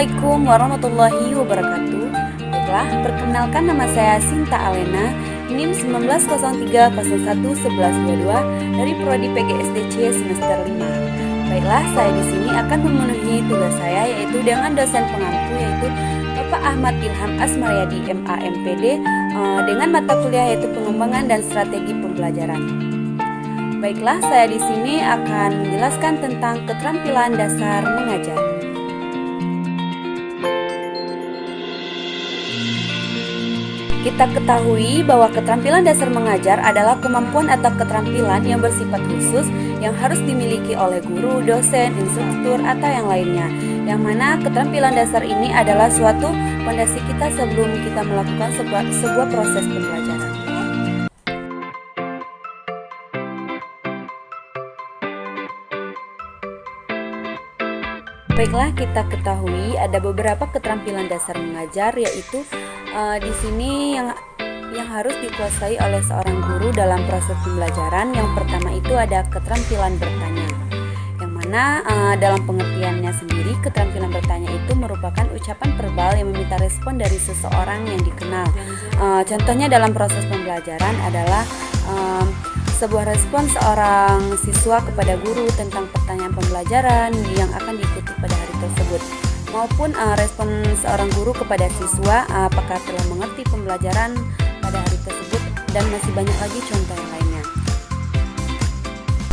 Assalamualaikum warahmatullahi wabarakatuh. Baiklah, perkenalkan nama saya Sinta Alena, NIM 1903011122 dari Prodi PGSDC semester 5. Baiklah, saya di sini akan memenuhi tugas saya yaitu dengan dosen pengampu yaitu Bapak Ahmad Ilham Asmaryadi MA MPD dengan mata kuliah yaitu pengembangan dan strategi pembelajaran. Baiklah, saya di sini akan menjelaskan tentang keterampilan dasar mengajar. Kita ketahui bahwa keterampilan dasar mengajar adalah kemampuan atau keterampilan yang bersifat khusus yang harus dimiliki oleh guru, dosen, instruktur, atau yang lainnya. Yang mana keterampilan dasar ini adalah suatu fondasi kita sebelum kita melakukan sebuah proses pembelajaran. Baiklah, kita ketahui ada beberapa keterampilan dasar mengajar yaitu di sini yang harus dikuasai oleh seorang guru dalam proses pembelajaran. Yang pertama itu ada keterampilan bertanya, yang mana dalam pengertiannya sendiri keterampilan bertanya itu merupakan ucapan verbal yang meminta respon dari seseorang yang dikenal. Contohnya dalam proses pembelajaran adalah sebuah respon seorang siswa kepada guru tentang pertanyaan pembelajaran yang akan diikuti pada hari tersebut, maupun respon seorang guru kepada siswa apakah telah mengerti pembelajaran pada hari tersebut, dan masih banyak lagi contoh yang lainnya.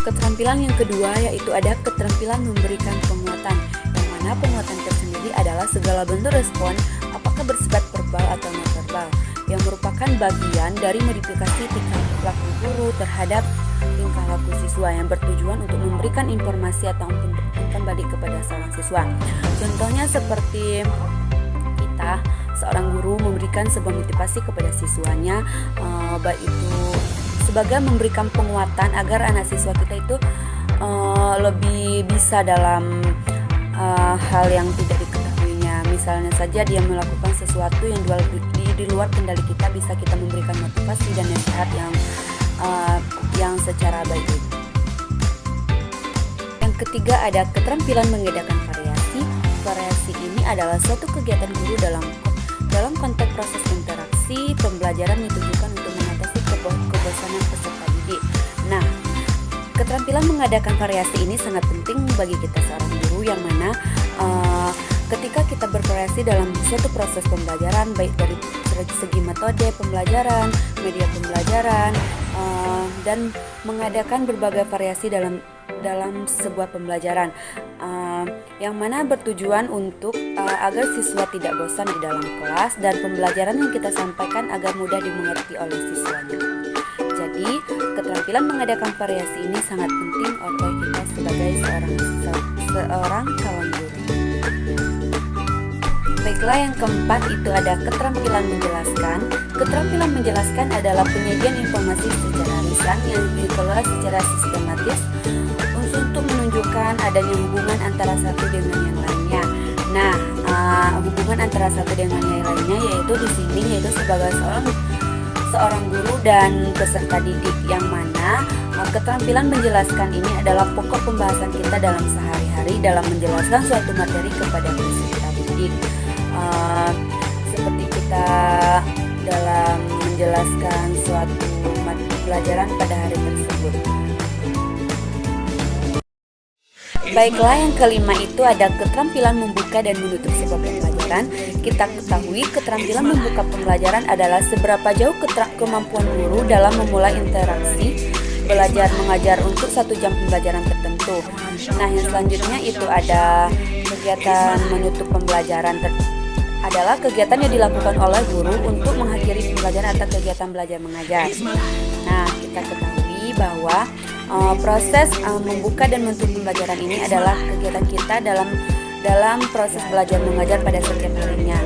Keterampilan yang kedua yaitu ada keterampilan memberikan penguatan, yang mana penguatan tersendiri adalah segala bentuk respon apakah bersifat verbal atau non-verbal, yang merupakan bagian dari modifikasi tingkah laku guru terhadap tingkah laku siswa yang bertujuan untuk memberikan informasi atau umpan balik kepada seorang siswa. Contohnya seperti kita, seorang guru memberikan sebuah motivasi kepada siswanya, baik itu sebagai memberikan penguatan agar anak siswa kita itu lebih bisa dalam hal yang tidak diketahuinya. Misalnya saja dia melakukan sesuatu yang di luar kendali kita, bisa kita memberikan motivasi dan nasihat yang secara baik. Yang ketiga ada keterampilan mengedakan variasi. Variasi ini adalah suatu kegiatan guru dalam konteks proses interaksi pembelajaran ditujukan untuk mengatasi kebosanan peserta didik. Nah, keterampilan mengadakan variasi ini sangat penting bagi kita seorang guru, yang mana ketika kita bervariasi dalam suatu proses pembelajaran, baik dari segi metode pembelajaran, media pembelajaran, dan mengadakan berbagai variasi dalam sebuah pembelajaran, yang mana bertujuan untuk agar siswa tidak bosan di dalam kelas dan pembelajaran yang kita sampaikan agar mudah dimengerti oleh siswanya. Jadi, keterampilan mengadakan variasi ini sangat penting oleh kita sebagai seorang calon guru. Baiklah, yang keempat itu ada keterampilan menjelaskan. Keterampilan menjelaskan adalah penyajian informasi secara lisan yang dikelola secara sistematis untuk menunjukkan adanya hubungan antara satu dengan yang lainnya. Nah, hubungan antara satu dengan yang lainnya yaitu di sini yaitu sebagai seorang guru dan peserta didik, yang mana keterampilan menjelaskan ini adalah pokok pembahasan kita dalam sehari-hari dalam menjelaskan suatu materi kepada peserta didik. Seperti kita dalam menjelaskan suatu materi pelajaran pada hari tersebut. Baiklah, yang kelima itu ada keterampilan membuka dan menutup sebuah pembelajaran. Kita ketahui keterampilan membuka pembelajaran adalah seberapa jauh kemampuan guru dalam memulai interaksi belajar mengajar untuk 1 jam pembelajaran tertentu. Nah, yang selanjutnya itu ada kegiatan menutup pembelajaran adalah kegiatan yang dilakukan oleh guru untuk mengakhiri pembelajaran atau kegiatan belajar mengajar. Nah, kita ketahui bahwa proses membuka dan menutup pembelajaran ini adalah kegiatan kita dalam proses belajar mengajar pada setiap harinya.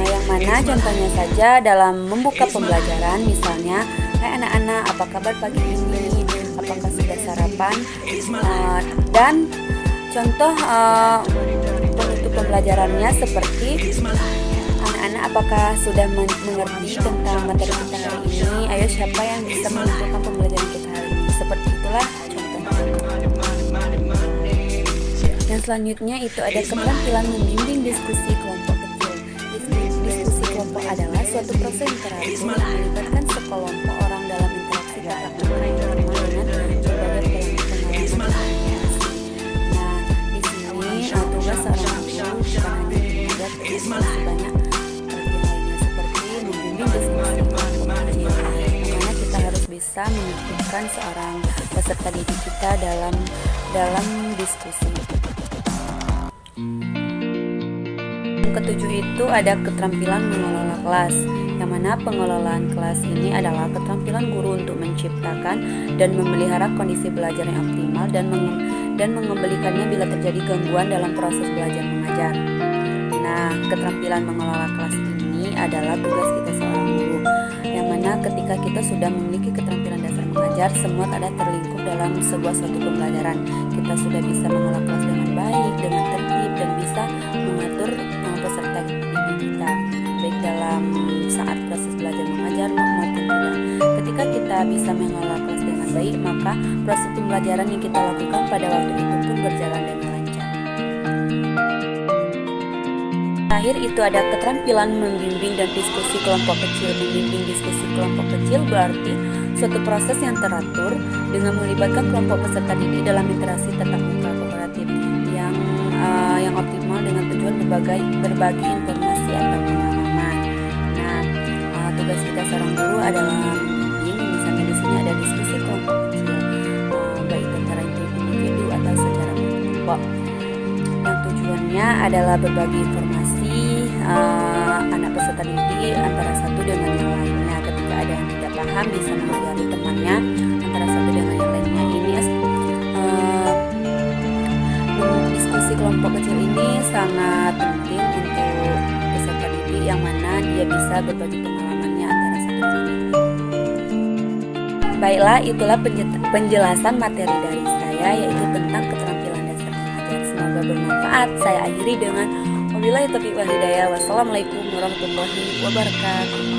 Yang mana contohnya saja dalam membuka pembelajaran, misalnya, hai anak-anak, apa kabar pagi ini? Apakah sudah sarapan? Dan contoh penutup pembelajarannya seperti, anak-anak apakah sudah mengerti tentang materi kita hari ini? Ayo, siapa yang bisa menentukan pembelajaran kita hari ini? Seperti itulah contohnya. Yang Yang selanjutnya itu ada keterampilan membimbing diskusi kelompok kecil. Diskusi kelompok adalah suatu proses interaksi yang melibatkan sekelompok orang dalam interaksi tatap muka yang normal dengan berbagai pengalaman komunikasi. Nah, di sini tugas seorang guru bukan hanya membuat diskusi banyak bagian lainnya seperti membimbing diskusi kelompok kecil, karena kita harus bisa menentukan seorang peserta didik kita dalam diskusi. Yang ketujuh itu ada keterampilan mengelola kelas, yang mana pengelolaan kelas ini adalah keterampilan guru untuk menciptakan dan memelihara kondisi belajar yang optimal dan mengembalikannya bila terjadi gangguan dalam proses belajar mengajar. Nah, keterampilan mengelola kelas ini adalah tugas kita seorang guru, yang mana ketika kita sudah memiliki keterampilan dasar mengajar, semua ada terlingkup dalam sebuah suatu pembelajaran. Kita sudah bisa mengelola kelas dengan baik, dengan tertib, dan bisa mengatur peserta didik kita, baik dalam saat proses belajar mengajar maupun tidak. Ketika kita bisa mengelola kelas dengan baik, maka proses pembelajaran yang kita lakukan pada waktu itu pun berjalan dengan lancar. Terakhir itu ada keterampilan membimbing dan diskusi kelompok kecil. Membimbing diskusi kelompok kecil berarti suatu proses yang teratur dengan melibatkan kelompok peserta didik dalam interaksi tatap muka kooperatif yang optimal dengan tujuan berbagi informasi atau pengalaman. Nah, tugas kita seorang guru adalah membimbing, misalnya di sini ada diskusi kelompok kecil, baik antara individu atau secara kelompok. Yang tujuannya adalah berbagi informasi anak peserta didik antara satu dengan yang lainnya. Ketika ada yang tidak paham, bisa mengajari temannya antara satu dengan yang lainnya. Ini diskusi kelompok kecil ini sangat penting untuk peserta didik, yang mana dia bisa berbagi pengalamannya antara satu dengan yang lain. Baiklah, itulah penjelasan materi dari saya, yaitu tentang keterampilan dasar mengajar. Semoga bermanfaat. Saya akhiri dengan wabillahi taufiq wal hidayah. Wassalamualaikum warahmatullahi wabarakatuh.